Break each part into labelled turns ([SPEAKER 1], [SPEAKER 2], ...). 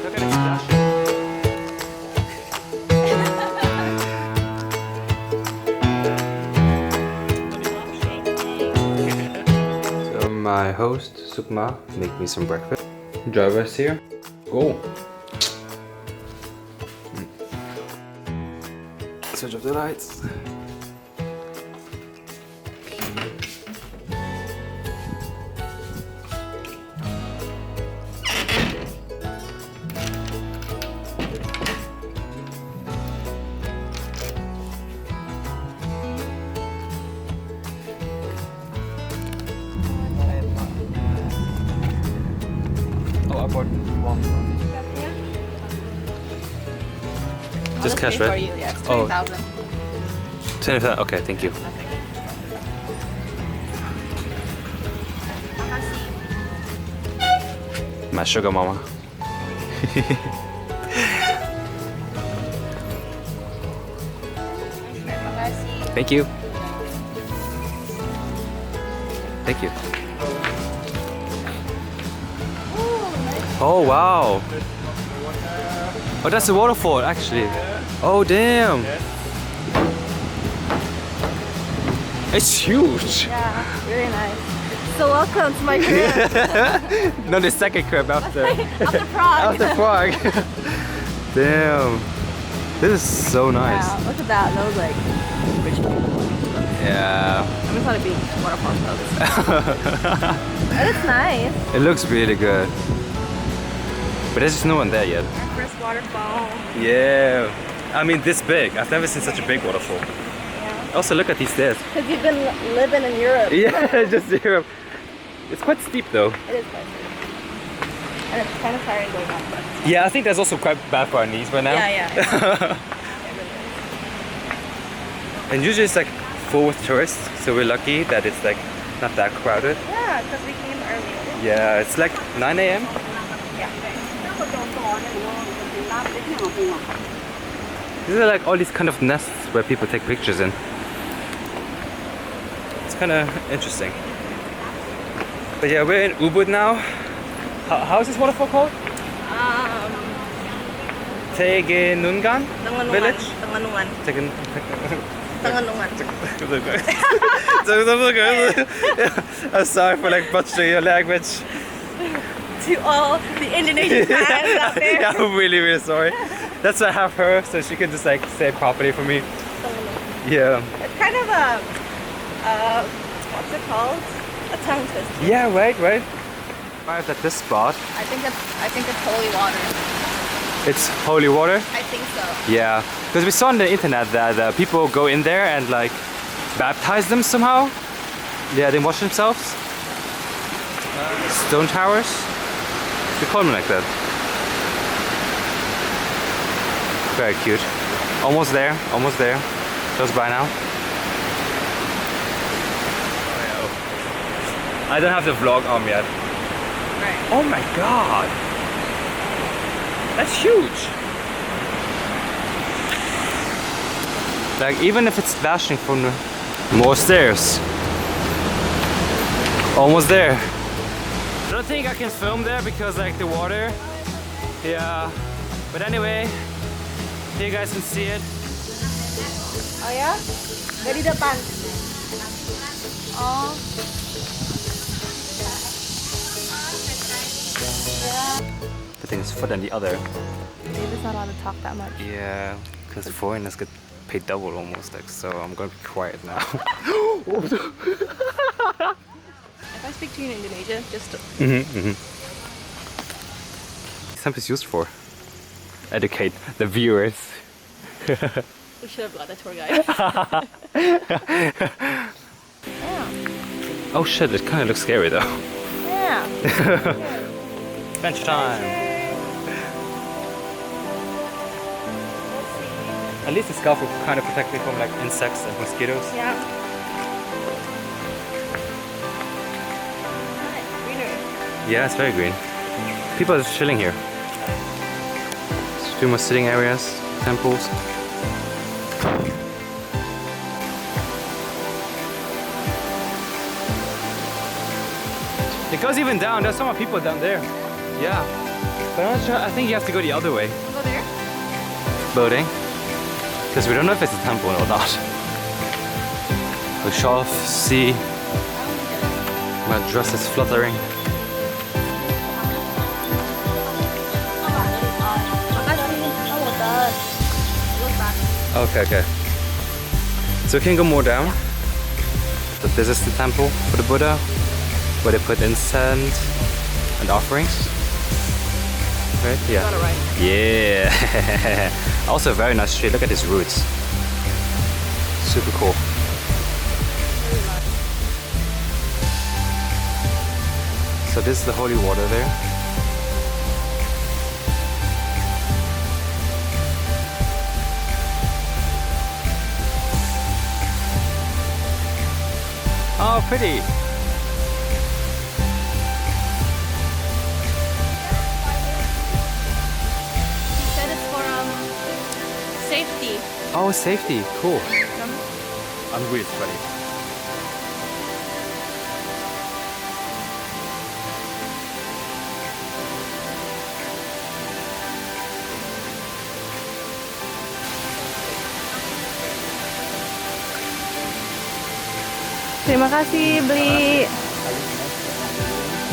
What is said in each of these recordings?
[SPEAKER 1] Look at it splashing. So my host, Sukma, make me some breakfast. Driver's here. Go. Switch off the lights. Oh, I bought one. Just cash, right?
[SPEAKER 2] Yeah, it's
[SPEAKER 1] Oh.
[SPEAKER 2] 20,000.
[SPEAKER 1] 20,000. Okay, thank you. My sugar mama. Thank you. Thank you. Oh wow. Oh, that's a waterfall actually. Oh damn. It's huge.
[SPEAKER 2] Yeah, very nice. So welcome to my crib.
[SPEAKER 1] No, the second crib after.
[SPEAKER 2] After Prague.
[SPEAKER 1] After Prague. Damn. This is so nice.
[SPEAKER 2] Wow, look at that. Those like rich people.
[SPEAKER 1] Yeah.
[SPEAKER 2] I'm just not a big waterfall photos. But it's nice.
[SPEAKER 1] It looks really good. But there's just no one there yet.
[SPEAKER 2] Our first waterfall.
[SPEAKER 1] Yeah. I mean, this big. I've never seen such a big waterfall.
[SPEAKER 2] Yeah.
[SPEAKER 1] Also, look at these stairs.
[SPEAKER 2] Because you've been living in Europe.
[SPEAKER 1] Yeah, just Europe. It's quite steep though.
[SPEAKER 2] It is quite steep. And it's kind of tiring going up. But
[SPEAKER 1] Yeah, I think that's also quite bad for our knees right now.
[SPEAKER 2] yeah.
[SPEAKER 1] And usually it's like full with tourists, so we're lucky that it's like not that crowded.
[SPEAKER 2] Yeah, because we came earlier.
[SPEAKER 1] Yeah, it's like 9 a.m.
[SPEAKER 2] Yeah.
[SPEAKER 1] These are like all these kind of nests where people take pictures in. It's kind of interesting. But yeah, we're in Ubud now. How is this waterfall called? Tegenungan village?
[SPEAKER 2] Tanganungan.
[SPEAKER 1] Tegen...
[SPEAKER 2] Tanganungan.
[SPEAKER 1] I'm sorry for like butchering your language.
[SPEAKER 2] To all the Indonesian fans out there.
[SPEAKER 1] Yeah, I'm really, really sorry. That's why I have her, so she can just like say it properly for me. Yeah.
[SPEAKER 2] It's kind of what's it called? A tongue twister.
[SPEAKER 1] Yeah, right. Arrived at this spot.
[SPEAKER 2] I think it's holy water.
[SPEAKER 1] It's holy water.
[SPEAKER 2] I think so.
[SPEAKER 1] Yeah, because we saw on the internet that people go in there and like baptize them somehow. Yeah, they wash themselves. Stone towers. We call them like that. Very cute. Almost there. Close by now. I don't have the vlog on yet.
[SPEAKER 2] Right.
[SPEAKER 1] Oh my god! That's huge! Like, even if it's splashing from the more stairs. Almost there. I don't think I can film there because like the water. Yeah. But anyway, here you guys can see it.
[SPEAKER 2] Oh ya? Dari depan. Oh.
[SPEAKER 1] I think it's further than the other.
[SPEAKER 2] Maybe it's not allowed to talk that much.
[SPEAKER 1] Yeah, because foreigners get paid double almost, like, so I'm gonna be quiet now.
[SPEAKER 2] If I speak to you in Indonesia, just to...
[SPEAKER 1] Something's used for. Educate the viewers.
[SPEAKER 2] We should have got a tour guide. Yeah.
[SPEAKER 1] Oh shit, it kind of looks scary though.
[SPEAKER 2] Yeah.
[SPEAKER 1] Bench time. At least the scarf will kind of protect me from like insects and mosquitoes.
[SPEAKER 2] Yeah. Greenery.
[SPEAKER 1] Yeah, it's very green. People are just chilling here. There's a few more sitting areas, temples. It goes even down. There's some more people down there. Yeah. But I'm not sure. I think you have to go the other way.
[SPEAKER 2] Go there?
[SPEAKER 1] Boating. Because we don't know if it's a temple or not. We shall see. My dress is fluttering. Okay, okay. So we can go more down. But this is the temple for the Buddha, where they put incense and offerings. Right? Yeah.
[SPEAKER 2] Got it right.
[SPEAKER 1] Yeah. Also a very nice tree. Look at its roots. Super cool. So this is the holy water there. Oh, pretty.
[SPEAKER 2] He said it's for safety.
[SPEAKER 1] Oh, safety. Cool. I'm really sweaty.
[SPEAKER 2] Terima kasih beli.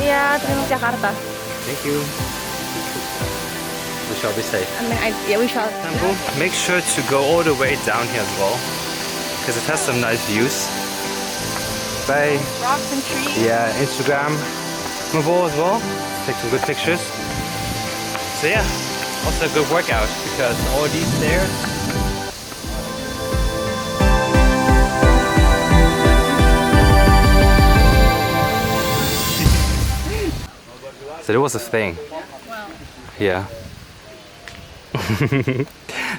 [SPEAKER 2] Iya, terima Jakarta.
[SPEAKER 1] Thank you. We shall be safe.
[SPEAKER 2] And then yeah, we shall.
[SPEAKER 1] Temple. Make sure to go all the way down here as well, because it has some nice views. Bye.
[SPEAKER 2] Rocks and trees.
[SPEAKER 1] Yeah, Instagram movable as well. Take some good pictures. So yeah, also a good workout because all these stairs. So there was a thing.
[SPEAKER 2] Wow.
[SPEAKER 1] Yeah.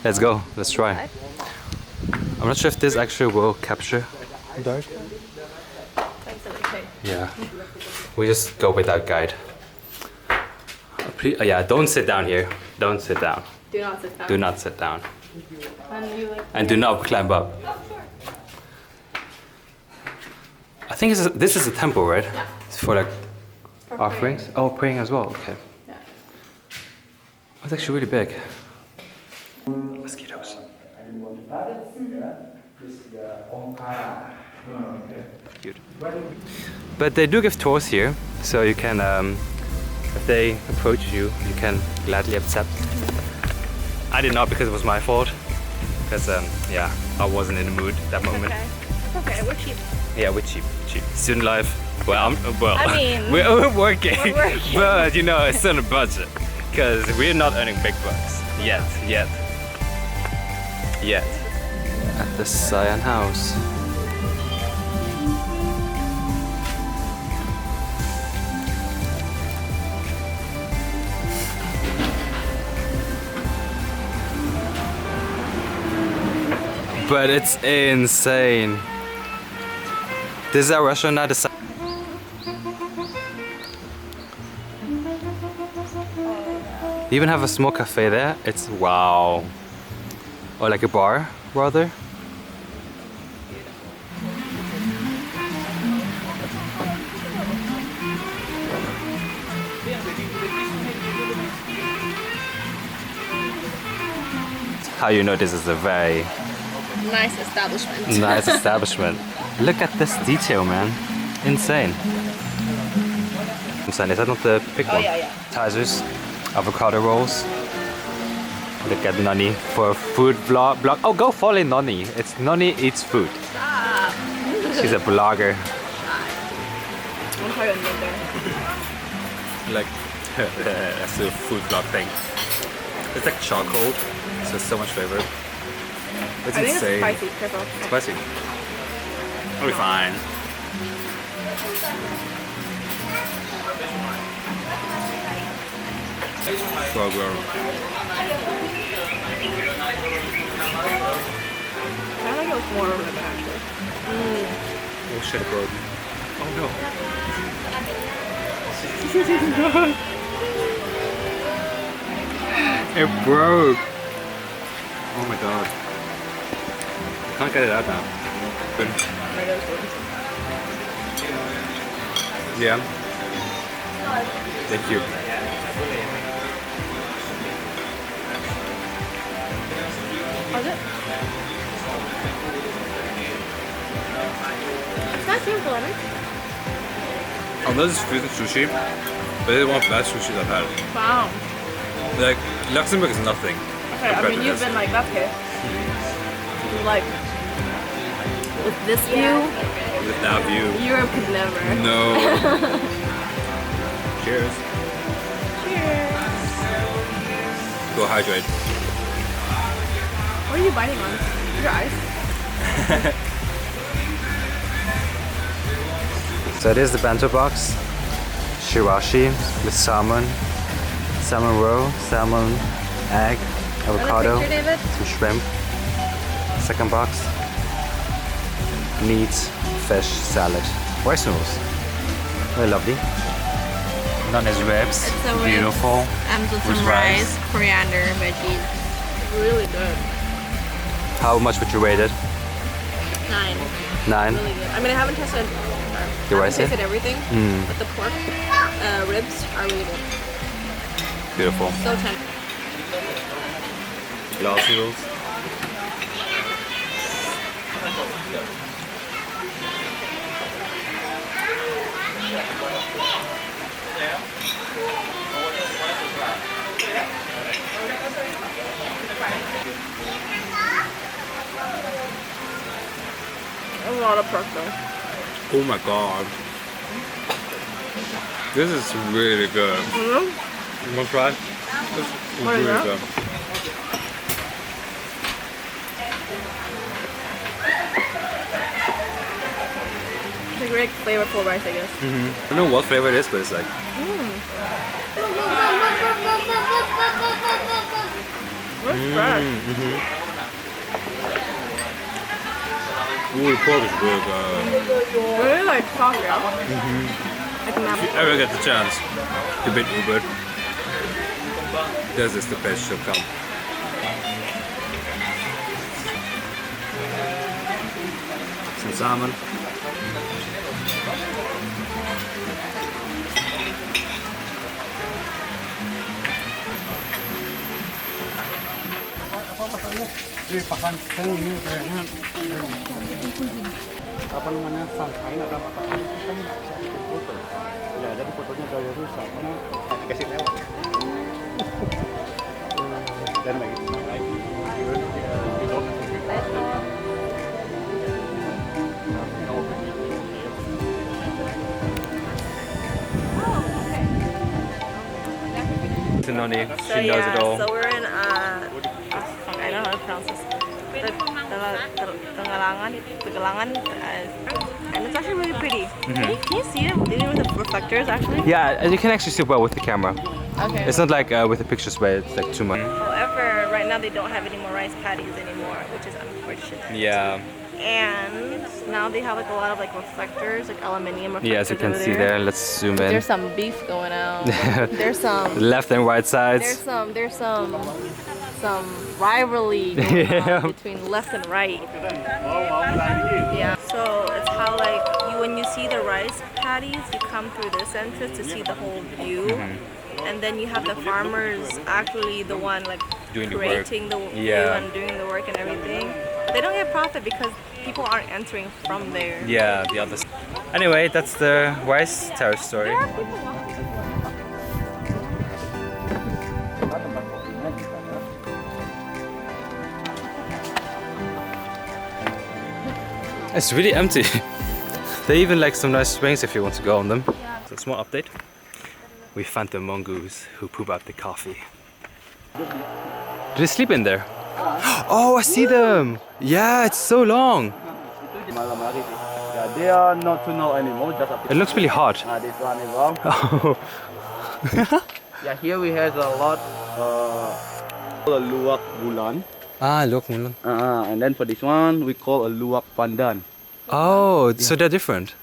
[SPEAKER 1] Let's go. Let's try. I'm not sure if this actually will capture dark. Yeah. We just go without guide. Please, yeah, don't sit down here. Don't sit down.
[SPEAKER 2] Do not sit down.
[SPEAKER 1] Do not sit down.
[SPEAKER 2] And
[SPEAKER 1] do not climb up. I think this is a temple, right?
[SPEAKER 2] Yeah.
[SPEAKER 1] It's for like offerings. Oh, praying as well. Okay.
[SPEAKER 2] Yeah.
[SPEAKER 1] It's actually really big. Mosquitoes. Cute. But they do give tours here, so you can, if they approach you, you can gladly accept. I did not because it was my fault. Because yeah, I wasn't in the mood that moment.
[SPEAKER 2] Okay. It's okay. We're cheap.
[SPEAKER 1] Yeah, we're cheap. Student life. Well,
[SPEAKER 2] I mean,
[SPEAKER 1] we're working.
[SPEAKER 2] We're working.
[SPEAKER 1] But you know, it's on a budget. Because we're not earning big bucks. Yet. At the Cyan House. But it's insane. This is our restaurant now. They even have a small cafe there. It's wow. Or like a bar, rather. How you know this is a very
[SPEAKER 2] nice establishment.
[SPEAKER 1] nice establishment. Look at this detail, man. Insane. Is that not the big one?
[SPEAKER 2] Yeah.
[SPEAKER 1] Tazers, avocado rolls. Look at Noni for a food vlog. Oh, go follow Noni. It's Noni Eats Food.
[SPEAKER 2] Stop.
[SPEAKER 1] She's a blogger.
[SPEAKER 2] I'm trying to make there.
[SPEAKER 1] Like, that's a food vlog thing. It's like charcoal, so it's so much flavor. It's
[SPEAKER 2] I think
[SPEAKER 1] insane.
[SPEAKER 2] it's spicy. Careful.
[SPEAKER 1] Spicy. It'll be fine. So good.
[SPEAKER 2] I like it was more over there actually.
[SPEAKER 1] Oh shit, it broke. Oh no. It broke. Oh my god. Can't get it out now. Good. Yeah. Thank you.
[SPEAKER 2] Was it? It's not too good.
[SPEAKER 1] Oh, this is food and sushi, but it's one of the best sushis I've had.
[SPEAKER 2] Wow.
[SPEAKER 1] Like, Luxembourg is nothing.
[SPEAKER 2] Okay, I mean, you've been like, that's okay. Like, with this view,
[SPEAKER 1] With that view.
[SPEAKER 2] Europe could never.
[SPEAKER 1] No. Cheers.
[SPEAKER 2] Cheers.
[SPEAKER 1] Go hydrate.
[SPEAKER 2] What are you biting on? Your eyes?
[SPEAKER 1] So it is the bento box. Shirashi with salmon, salmon roe, salmon, egg, avocado,
[SPEAKER 2] Picture, David?
[SPEAKER 1] some shrimp. Second box, meat, fish, salad, rice noodles. Very lovely. Noni's ribs,
[SPEAKER 2] It's a ribs.
[SPEAKER 1] beautiful.
[SPEAKER 2] And with
[SPEAKER 1] With
[SPEAKER 2] some
[SPEAKER 1] rice.
[SPEAKER 2] rice, coriander, veggies. Really good.
[SPEAKER 1] How much would you rate it?
[SPEAKER 2] 9.
[SPEAKER 1] 9.
[SPEAKER 2] Really good. I mean, I haven't tasted.
[SPEAKER 1] The
[SPEAKER 2] I
[SPEAKER 1] rice?
[SPEAKER 2] haven't tasted everything,
[SPEAKER 1] Mm.
[SPEAKER 2] but the pork ribs are really good.
[SPEAKER 1] Beautiful.
[SPEAKER 2] So tender.
[SPEAKER 1] Glass noodles.
[SPEAKER 2] A lot of pork though.
[SPEAKER 1] Oh my god. This is really good.
[SPEAKER 2] Mm-hmm.
[SPEAKER 1] You want to try? It's
[SPEAKER 2] What is
[SPEAKER 1] really
[SPEAKER 2] that?
[SPEAKER 1] good.
[SPEAKER 2] It's a great flavorful rice, I guess.
[SPEAKER 1] I don't know what flavor it is, but it's like
[SPEAKER 2] It's fresh.
[SPEAKER 1] ooh, the pork is really good.
[SPEAKER 2] Really like soft, yeah? Like
[SPEAKER 1] If you ever get the chance to bid Ubud, this is the place to come. Some salmon.
[SPEAKER 3] apa namanya sangkain ada makanan itu kan bisa foto ya jadi fotonya dari rusak mana dikasih lewat dan lagi
[SPEAKER 1] To Noni,
[SPEAKER 2] So
[SPEAKER 1] she knows it all.
[SPEAKER 2] so we're in I don't know how to pronounce this. Tegalangan, and it's actually really pretty. Can you see it even with the reflectors actually?
[SPEAKER 1] Yeah, and you can actually see well with the camera.
[SPEAKER 2] Okay.
[SPEAKER 1] It's not like with the pictures where it's like too much.
[SPEAKER 2] However, right now they don't have any more rice paddies anymore, which is unfortunate.
[SPEAKER 1] Yeah.
[SPEAKER 2] And now they have like a lot of like reflectors, like aluminium reflectors.
[SPEAKER 1] Yeah, as you can
[SPEAKER 2] over
[SPEAKER 1] see there, let's zoom in.
[SPEAKER 2] There's some beef going out. There's some.
[SPEAKER 1] Left and right sides.
[SPEAKER 2] There's some rivalry going
[SPEAKER 1] Yeah.
[SPEAKER 2] on between left and right. Yeah. So it's how like when you see the rice paddies, you come through this entrance to see the whole view, and then you have the farmers actually the one like
[SPEAKER 1] Doing the work.
[SPEAKER 2] creating the view
[SPEAKER 1] Yeah.
[SPEAKER 2] and doing the work and everything. They don't get profit because people aren't entering from there.
[SPEAKER 1] Yeah, the others. Anyway, that's the rice terrace story.
[SPEAKER 2] There are people walking.
[SPEAKER 1] It's really empty. They even like some nice swings if you want to go on them. So small update. We found the mongoose who poop out the coffee. Do they sleep in there? Oh, I see them! Yeah, it's so long.
[SPEAKER 3] malam hari. Yeah, they are not to know anymore. Just a
[SPEAKER 1] It looks really hot.
[SPEAKER 3] this one is wrong.
[SPEAKER 1] Oh.
[SPEAKER 3] Yeah, here we have a lot. Luwak bulan.
[SPEAKER 1] Ah, look. Mulan.
[SPEAKER 3] And then for this one, we call a luwak pandan.
[SPEAKER 1] Oh, so they're different.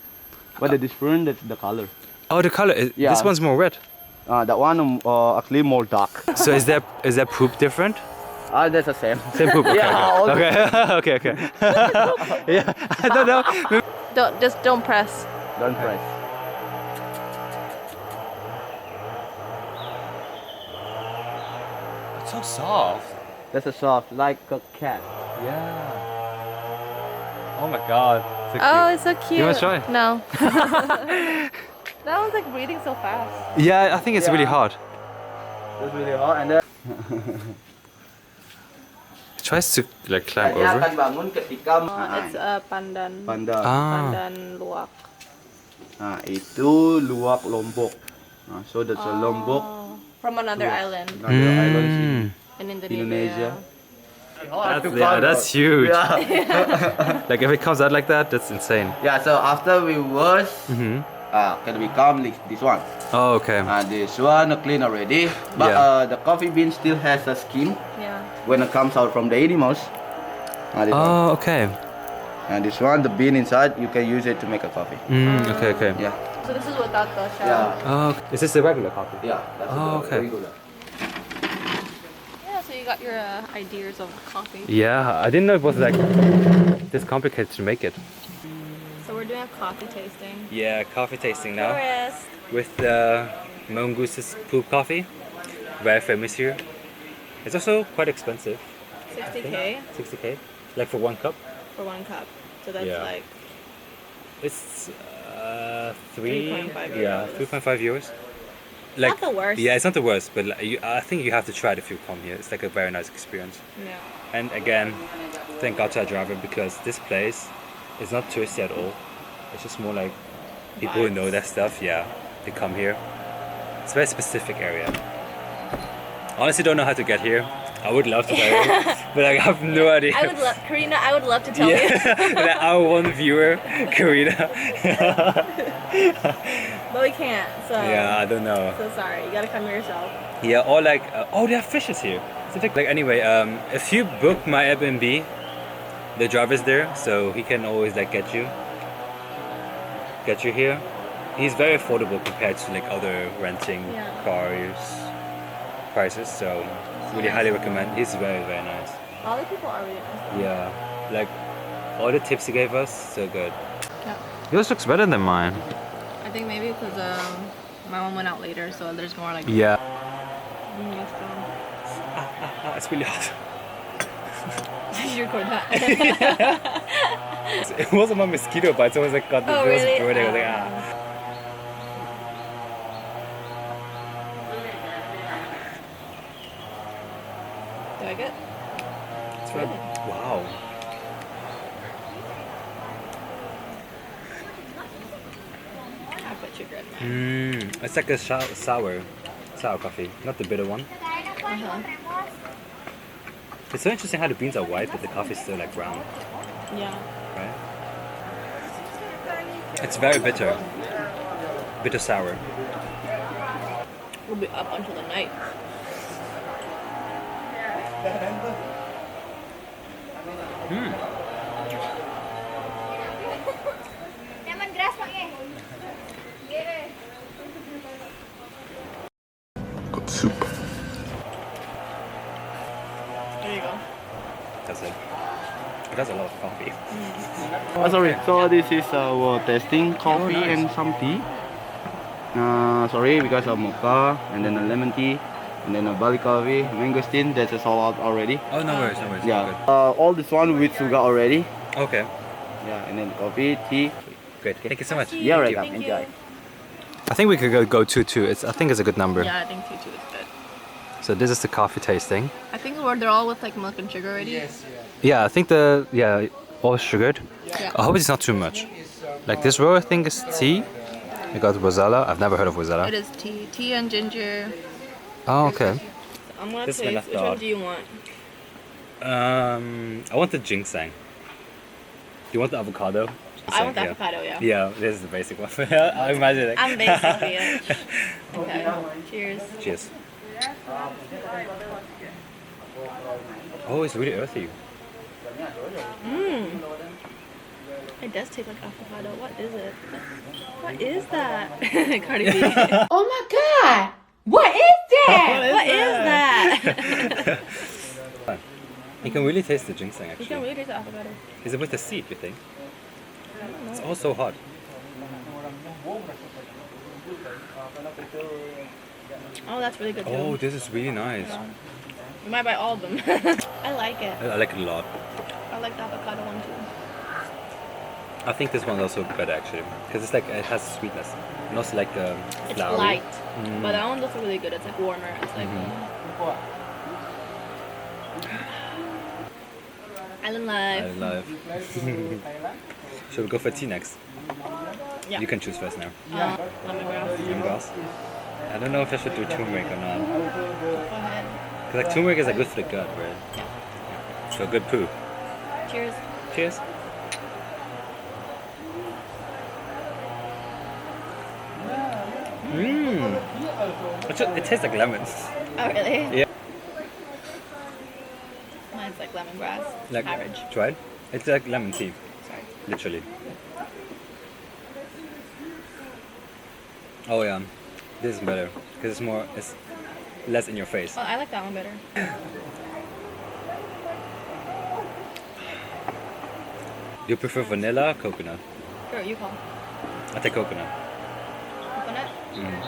[SPEAKER 3] But the different is the color.
[SPEAKER 1] Oh, the color.
[SPEAKER 3] Yeah.
[SPEAKER 1] This one's more red.
[SPEAKER 3] That one actually more dark.
[SPEAKER 1] So is that poop different?
[SPEAKER 3] That's the same.
[SPEAKER 1] Same poop. Okay.
[SPEAKER 3] Yeah, all
[SPEAKER 1] Okay. Okay. Okay. Yeah. I don't know.
[SPEAKER 2] Don't press.
[SPEAKER 3] Don't press.
[SPEAKER 1] It's so soft.
[SPEAKER 3] That's a soft, like a cat.
[SPEAKER 1] Yeah. Oh my god. So
[SPEAKER 2] Oh,
[SPEAKER 1] cute.
[SPEAKER 2] it's so cute.
[SPEAKER 1] You wanna try?
[SPEAKER 2] No. That one's like breathing so fast.
[SPEAKER 1] Yeah, I think it's really
[SPEAKER 3] Yeah.
[SPEAKER 1] hard.
[SPEAKER 3] It's really hot and then
[SPEAKER 1] It tries to like climb
[SPEAKER 3] dia
[SPEAKER 1] over.
[SPEAKER 3] akan bangun ketika
[SPEAKER 2] It's a pandan.
[SPEAKER 3] pandan.
[SPEAKER 2] Pandan luwak.
[SPEAKER 3] Nah, itu luwak Lombok. Nah, so that's a Lombok.
[SPEAKER 2] From another island
[SPEAKER 3] Another islands
[SPEAKER 2] in
[SPEAKER 3] in
[SPEAKER 2] Indonesia.
[SPEAKER 3] Indonesia.
[SPEAKER 1] That's huge.
[SPEAKER 3] Yeah.
[SPEAKER 1] Like if it comes out like that, that's insane.
[SPEAKER 3] Yeah, so after we wash, can become this one.
[SPEAKER 1] Oh, okay.
[SPEAKER 3] This one clean already, but
[SPEAKER 1] Yeah.
[SPEAKER 3] the coffee bean still has a skin
[SPEAKER 2] Yeah.
[SPEAKER 3] when it comes out from the animals. This one.
[SPEAKER 1] Oh, okay.
[SPEAKER 3] And this one, the bean inside, you can use it to make a coffee.
[SPEAKER 1] Okay, okay.
[SPEAKER 3] Yeah.
[SPEAKER 2] So this is without the shell.
[SPEAKER 3] Yeah.
[SPEAKER 1] Oh, okay. Is this the regular coffee?
[SPEAKER 3] Yeah. That's
[SPEAKER 1] Oh, okay.
[SPEAKER 3] regular.
[SPEAKER 2] Yeah, so you got your ideas of coffee.
[SPEAKER 1] Yeah, I didn't know it was like this complicated to make it.
[SPEAKER 2] So we're doing a coffee tasting.
[SPEAKER 1] Yeah, coffee tasting now
[SPEAKER 2] Tourist.
[SPEAKER 1] with the mongoose's poop coffee. Very famous here. It's also quite expensive.
[SPEAKER 2] 60K
[SPEAKER 1] 60K, like for 1 cup.
[SPEAKER 2] for 1 cup. So that's
[SPEAKER 1] Yeah.
[SPEAKER 2] like
[SPEAKER 1] It's
[SPEAKER 2] 3.5
[SPEAKER 1] Yeah,
[SPEAKER 2] euros.
[SPEAKER 1] 3.5 euros.
[SPEAKER 2] not the worst.
[SPEAKER 1] Yeah, it's not the worst, but like, I think you have to try it if you come here. It's like a very nice experience.
[SPEAKER 2] Yeah.
[SPEAKER 1] And again, thank God to our driver because this place is not touristy at all. It's just more like people who know that stuff. Yeah, they come here. It's a very specific area. Honestly, don't know how to get here. I would love to tell you, but like, I have no idea.
[SPEAKER 2] I would love, Karina, I would love to tell
[SPEAKER 1] Yeah,
[SPEAKER 2] you.
[SPEAKER 1] like our one viewer, Karina.
[SPEAKER 2] But we can't, so
[SPEAKER 1] Yeah, I don't know.
[SPEAKER 2] so sorry. You gotta come here yourself.
[SPEAKER 1] Yeah, or like, oh, there are fishes here. So like anyway, if you book my Airbnb, the driver's there, so he can always like get you here. He's very affordable compared to like other renting
[SPEAKER 2] Yeah.
[SPEAKER 1] cars prices, so really highly recommend. He's very, very nice.
[SPEAKER 2] All the people are really nice.
[SPEAKER 1] Yeah, like all the tips he gave us, so good.
[SPEAKER 2] Yeah.
[SPEAKER 1] Yours looks better than mine.
[SPEAKER 2] I think maybe because my one went out later, so there's more like.
[SPEAKER 1] Yeah.
[SPEAKER 2] Let's go.
[SPEAKER 1] It's really hot.
[SPEAKER 2] Did you record that?
[SPEAKER 1] It wasn't my mosquito bites, it was like got the
[SPEAKER 2] Oh,
[SPEAKER 1] nose
[SPEAKER 2] really?
[SPEAKER 1] burning. I was like, ah.
[SPEAKER 2] Do I get?
[SPEAKER 1] It's red. Wow.
[SPEAKER 2] I put sugar in mine.
[SPEAKER 1] It's like a sour coffee, not the bitter one. It's so interesting how the beans are white, but the coffee is still like brown,
[SPEAKER 2] Yeah.
[SPEAKER 1] right? It's very bitter, bitter sour.
[SPEAKER 2] We'll be up until the night. There you go.
[SPEAKER 1] That's it. It has a lot of coffee.
[SPEAKER 3] Sorry. So this is our tasting coffee and some tea. Sorry, because of mocha and then a lemon tea and then a Bali coffee, mangosteen. That's all out already.
[SPEAKER 1] Oh, no worries, no worries.
[SPEAKER 3] Yeah. All this one with sugar already.
[SPEAKER 1] Good. Okay,
[SPEAKER 3] Yeah, and then coffee, tea.
[SPEAKER 1] great. Thank you so much.
[SPEAKER 3] Yeah, right.
[SPEAKER 2] Thank you.
[SPEAKER 3] Enjoy.
[SPEAKER 1] I think we could go 2-2. I think it's a good number.
[SPEAKER 2] Yeah, I think too is good.
[SPEAKER 1] So this is the coffee tasting.
[SPEAKER 2] I think they're all with like milk and sugar already. Yes.
[SPEAKER 1] Yeah, I think all sugared.
[SPEAKER 2] Yeah.
[SPEAKER 1] I hope it's not too much. Like this row, I think is tea. We got Wazala. I've never heard of Wazala.
[SPEAKER 2] It is tea and ginger.
[SPEAKER 1] Oh, okay.
[SPEAKER 2] I'm gonna
[SPEAKER 1] This
[SPEAKER 2] taste.
[SPEAKER 1] one I
[SPEAKER 2] Which one
[SPEAKER 1] thought.
[SPEAKER 2] do you want?
[SPEAKER 1] I want the ginseng. Do you want the avocado?
[SPEAKER 2] I want the
[SPEAKER 1] Yeah.
[SPEAKER 2] avocado. Yeah.
[SPEAKER 1] Yeah, this is the basic one. I imagine it.
[SPEAKER 2] I'm basically it. Okay. Cheers.
[SPEAKER 1] Cheers. Oh, it's really earthy.
[SPEAKER 2] It does taste like avocado. What is it? What is that? Cardi B.
[SPEAKER 4] Oh my god! What is that?
[SPEAKER 2] What is that?
[SPEAKER 1] You can really taste the ginseng
[SPEAKER 2] You
[SPEAKER 1] actually.
[SPEAKER 2] can really taste the avocado.
[SPEAKER 1] Is it with the seed, you think? It's all so hot.
[SPEAKER 2] Oh, that's really good too.
[SPEAKER 1] Oh, this is really nice.
[SPEAKER 2] We might buy all of them. I like it.
[SPEAKER 1] I like it a lot.
[SPEAKER 2] I like the avocado one too.
[SPEAKER 1] I think this one's also better actually, because it's like it has sweetness, and also like
[SPEAKER 2] It's
[SPEAKER 1] flowery.
[SPEAKER 2] light, but that one's also really good. It's like warmer. It's like Island life.
[SPEAKER 1] I love. Should we go for tea next?
[SPEAKER 2] Yeah.
[SPEAKER 1] You can choose first now.
[SPEAKER 2] Lemongrass.
[SPEAKER 1] Lemongrass. I don't know if I should do turmeric or not.
[SPEAKER 2] Go ahead.
[SPEAKER 1] Because like turmeric is like good for the gut, right?
[SPEAKER 2] Yeah.
[SPEAKER 1] So good poo.
[SPEAKER 2] Cheers.
[SPEAKER 1] Cheers. Mmm. It tastes like lemon.
[SPEAKER 2] Oh really?
[SPEAKER 1] Yeah.
[SPEAKER 2] Mine's like lemongrass.
[SPEAKER 1] Like
[SPEAKER 2] Average.
[SPEAKER 1] Try it. It's like lemon tea,
[SPEAKER 2] Sorry.
[SPEAKER 1] literally. Oh yeah, this is better because it's less in your face.
[SPEAKER 2] Oh, I like that one better.
[SPEAKER 1] Do you prefer vanilla or coconut?
[SPEAKER 2] Sure, you call.
[SPEAKER 1] I take coconut.
[SPEAKER 2] Coconut?
[SPEAKER 1] Mm.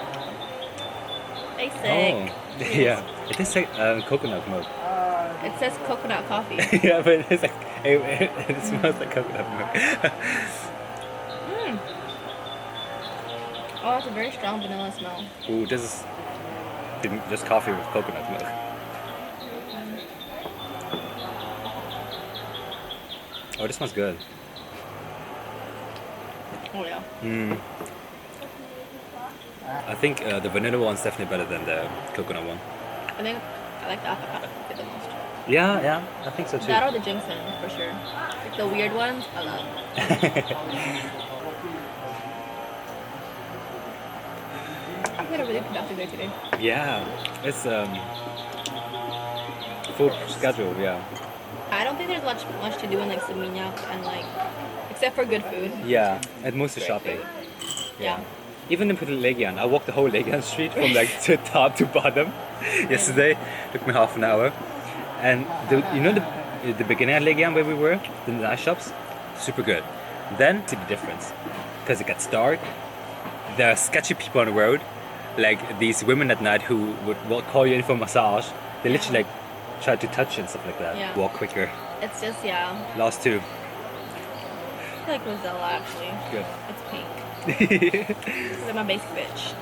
[SPEAKER 2] Basic.
[SPEAKER 1] Oh, yeah. It tastes like coconut milk.
[SPEAKER 2] It says coconut coffee.
[SPEAKER 1] Yeah, but it's like it smells like coconut milk.
[SPEAKER 2] Mm. Oh, it's a very strong vanilla smell.
[SPEAKER 1] Ooh, this is just coffee with coconut milk. Oh, this smells good.
[SPEAKER 2] Oh yeah.
[SPEAKER 1] Mm. I think the vanilla one's definitely better than the coconut one.
[SPEAKER 2] I think I like the avocado coffee the most.
[SPEAKER 1] Yeah, I think so too.
[SPEAKER 2] That or the ginseng for sure. Like the weird ones, I love. We had a really productive day today.
[SPEAKER 1] Yeah, it's full schedule. Yeah.
[SPEAKER 2] I don't think there's much to do in like Seminyak and like except for good food.
[SPEAKER 1] Yeah, and mostly
[SPEAKER 2] Great
[SPEAKER 1] shopping.
[SPEAKER 2] food.
[SPEAKER 1] Yeah. Even in Legian, I walked the whole Legian street from like to top to bottom. Yesterday took me half an hour, and the beginning of Legian where we were, the nice shops, super good. Then see the difference, because it gets dark. There are sketchy people on the road, like these women at night who would call you in for massage. They literally like try to touch you and stuff like that.
[SPEAKER 2] Yeah.
[SPEAKER 1] Walk quicker.
[SPEAKER 2] It's just
[SPEAKER 1] Last two.
[SPEAKER 2] I feel like Rosella actually.
[SPEAKER 1] Good.
[SPEAKER 2] It's pink. Because I'm a basic bitch.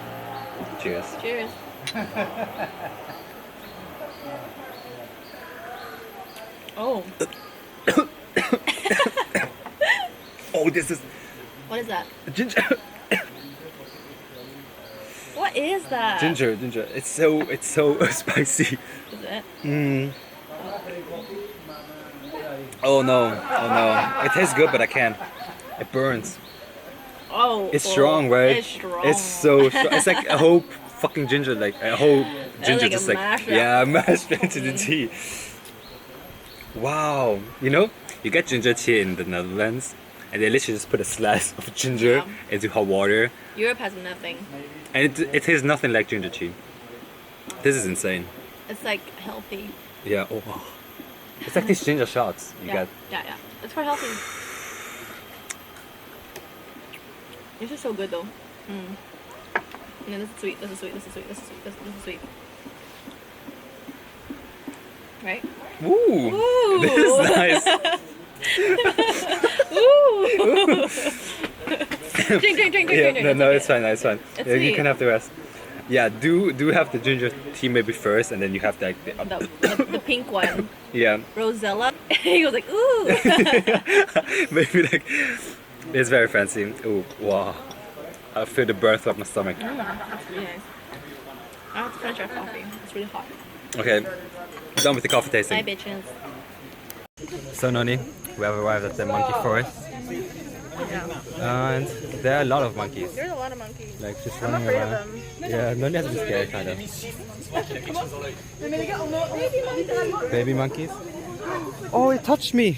[SPEAKER 1] Cheers.
[SPEAKER 2] Cheers. Oh.
[SPEAKER 1] Oh, this is
[SPEAKER 2] What is that?
[SPEAKER 1] ginger.
[SPEAKER 2] What is that?
[SPEAKER 1] Ginger. It's so spicy.
[SPEAKER 2] Is it?
[SPEAKER 1] Mm. Oh no. It tastes good, but I can't. It burns.
[SPEAKER 2] Oh.
[SPEAKER 1] It's strong, right?
[SPEAKER 2] It's strong.
[SPEAKER 1] It's so strong. It's like a whole fucking ginger, like a whole ginger,
[SPEAKER 2] like
[SPEAKER 1] just
[SPEAKER 2] a
[SPEAKER 1] like
[SPEAKER 2] mashed
[SPEAKER 1] mashed into the tea. Wow. You get ginger tea in the Netherlands, and they literally just put a slice of ginger into hot water,
[SPEAKER 2] Europe has nothing.
[SPEAKER 1] and it tastes nothing like ginger tea. This is insane.
[SPEAKER 2] It's like healthy.
[SPEAKER 1] Yeah. Oh. It's like these ginger shots you get.
[SPEAKER 2] Yeah. It's for healthy. This is so good though. Mm. And then this is sweet. Right?
[SPEAKER 1] Ooh. This is nice.
[SPEAKER 2] Ooh. drink.
[SPEAKER 1] Yeah, no, it's fine. It's fine.
[SPEAKER 2] It's
[SPEAKER 1] Yeah, you
[SPEAKER 2] sweet.
[SPEAKER 1] can have the rest. Yeah, do have the ginger tea maybe first, and then you have the
[SPEAKER 2] The pink one.
[SPEAKER 1] yeah.
[SPEAKER 2] Rosella. He was like, ooh.
[SPEAKER 1] Maybe like it's very fancy. Ooh, wow! I feel the burn throughout my stomach.
[SPEAKER 2] That's really nice. I have to finish our coffee. It's really hot.
[SPEAKER 1] Okay, done with the coffee
[SPEAKER 2] Bye,
[SPEAKER 1] tasting.
[SPEAKER 2] bitches.
[SPEAKER 1] So Noni, we have arrived at the monkey forest,
[SPEAKER 2] Yeah.
[SPEAKER 1] and there are a lot of monkeys.
[SPEAKER 2] There's a lot of monkeys.
[SPEAKER 1] Like just
[SPEAKER 2] I'm
[SPEAKER 1] running
[SPEAKER 2] afraid
[SPEAKER 1] around.
[SPEAKER 2] of them.
[SPEAKER 1] Yeah, Noni has been scared kind of. Baby monkeys. Oh, it touched me.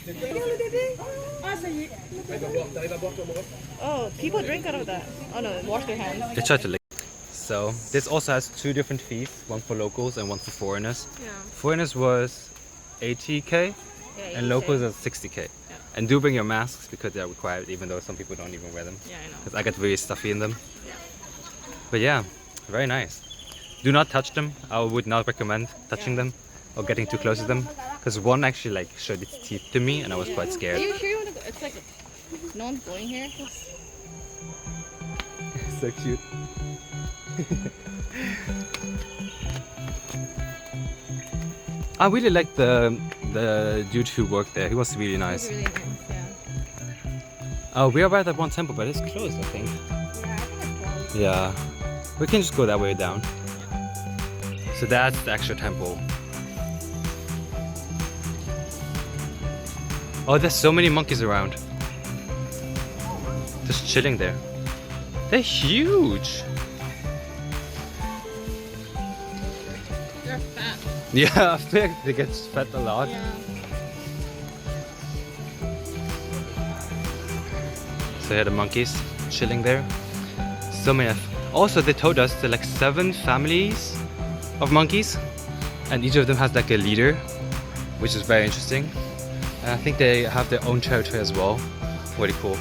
[SPEAKER 2] Oh, people drink out of that. Oh no, wash their hands.
[SPEAKER 1] They tried to lick. So this also has two different fees, one for locals and one for foreigners.
[SPEAKER 2] Yeah.
[SPEAKER 1] Foreigners was 80k and locals is 60k.
[SPEAKER 2] Yeah.
[SPEAKER 1] And do bring your masks because they are required, even though some people don't even wear them.
[SPEAKER 2] Yeah, I know.
[SPEAKER 1] Because I get very stuffy in them.
[SPEAKER 2] Yeah.
[SPEAKER 1] But yeah, very nice. Do not touch them. I would not recommend touching them. or getting too close to them, because one actually like showed its teeth to me and I was quite
[SPEAKER 2] Are
[SPEAKER 1] scared.
[SPEAKER 2] you sure you want to go? It's like no one's going here.
[SPEAKER 1] So cute. I really like the dude who worked there. He was really nice.
[SPEAKER 2] Really nice, yeah.
[SPEAKER 1] We are by that one temple, but it's closed, I think.
[SPEAKER 2] Yeah, I think it's closed.
[SPEAKER 1] Yeah, we can just go that way down. So that's the actual temple. Oh, there's so many monkeys around. Just chilling there. They're huge.
[SPEAKER 2] They're fat.
[SPEAKER 1] Yeah, I feel like they get fed a lot.
[SPEAKER 2] Yeah.
[SPEAKER 1] So yeah, the monkeys chilling there. So many. Also, they told us there are like 7 families of monkeys, and each of them has like a leader, which is very interesting. And I think they have their own territory as well. Really cool.